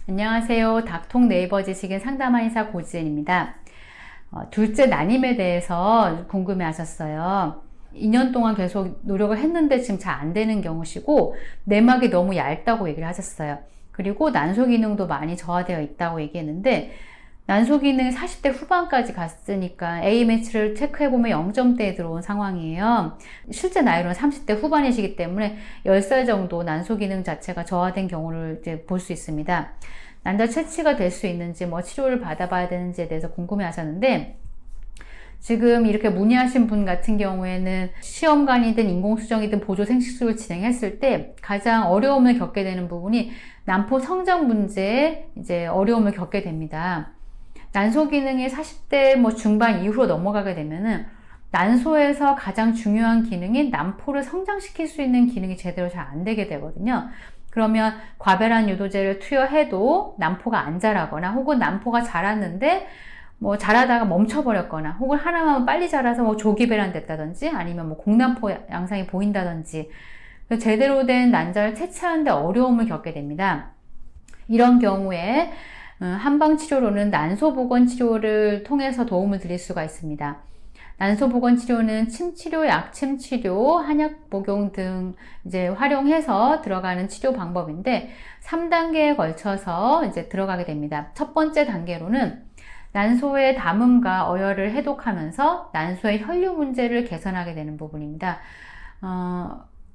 안녕하세요. 닥통 네이버 지식인 상담한의사 고지은입니다. 둘째 난임에 대해서 궁금해 하셨어요. 2년 동안 계속 노력을 했는데 지금 잘 안 되는 경우시고, 내막이 너무 얇다고 얘기를 하셨어요. 그리고 난소 기능도 많이 저하되어 있다고 얘기했는데, 난소 기능이 40대 후반까지 갔으니까 A매치를 체크해보면 0점대에 들어온 상황이에요. 실제 나이로는 30대 후반이시기 때문에 10살 정도 난소 기능 자체가 저하된 경우를 이제 볼 수 있습니다. 난자 채취가 될 수 있는지, 치료를 받아봐야 되는지에 대해서 궁금해 하셨는데, 지금 이렇게 문의하신 분 같은 경우에는 시험관이든 인공수정이든 보조 생식술을 진행했을 때 가장 어려움을 겪게 되는 부분이 난포 성장 문제에 이제 어려움을 겪게 됩니다. 난소 기능이 40대 중반 이후로 넘어가게 되면은 난소에서 가장 중요한 기능인 난포를 성장시킬 수 있는 기능이 제대로 잘 안 되게 되거든요. 그러면 과배란 유도제를 투여해도 난포가 안 자라거나, 혹은 난포가 자랐는데 자라다가 멈춰버렸거나, 혹은 하나만 빨리 자라서 조기배란 됐다든지, 아니면 공난포 양상이 보인다든지, 제대로 된 난자를 채취하는데 어려움을 겪게 됩니다. 이런 경우에 한방치료로는 난소보건 치료를 통해서 도움을 드릴 수가 있습니다. 난소보건 치료는 침치료, 약침치료, 한약 복용 등 이제 활용해서 들어가는 치료 방법인데 3단계에 걸쳐서 이제 들어가게 됩니다. 첫 번째 단계로는 난소의 담음과 어혈을 해독하면서 난소의 혈류 문제를 개선하게 되는 부분입니다.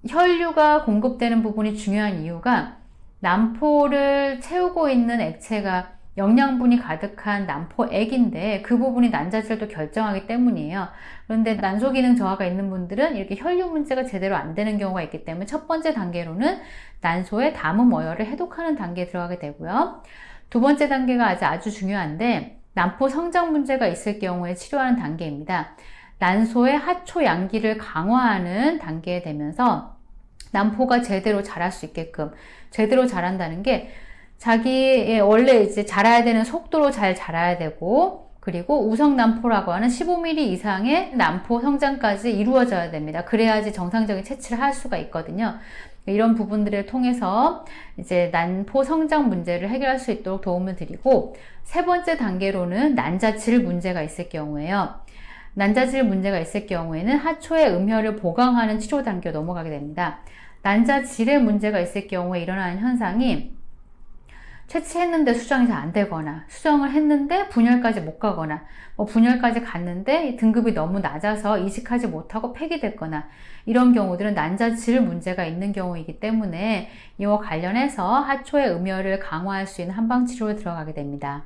혈류가 공급되는 부분이 중요한 이유가 난포를 채우고 있는 액체가 영양분이 가득한 난포액인데 그 부분이 난자질도 결정하기 때문이에요. 그런데 난소 기능 저하가 있는 분들은 이렇게 혈류 문제가 제대로 안 되는 경우가 있기 때문에 첫 번째 단계로는 난소의 담음 어혈을 해독하는 단계에 들어가게 되고요. 두 번째 단계가 아주 중요한데 난포 성장 문제가 있을 경우에 치료하는 단계입니다. 난소의 하초 양기를 강화하는 단계에 되면서 난포가 제대로 자랄 수 있게끔, 제대로 자란다는 게 자기의 원래 이제 자라야 되는 속도로 잘 자라야 되고, 그리고 우성난포라고 하는 15mm 이상의 난포 성장까지 이루어져야 됩니다. 그래야지 정상적인 채취를 할 수가 있거든요. 이런 부분들을 통해서 이제 난포 성장 문제를 해결할 수 있도록 도움을 드리고, 세 번째 단계로는 난자질 문제가 있을 경우에요. 난자질 문제가 있을 경우에는 하초의 음혈을 보강하는 치료 단계로 넘어가게 됩니다. 난자질의 문제가 있을 경우에 일어나는 현상이 채취했는데 수정이 잘 안 되거나, 수정을 했는데 분열까지 못 가거나, 분열까지 갔는데 등급이 너무 낮아서 이식하지 못하고 폐기됐거나, 이런 경우들은 난자질 문제가 있는 경우이기 때문에 이와 관련해서 하초의 음혈을 강화할 수 있는 한방치료에 들어가게 됩니다.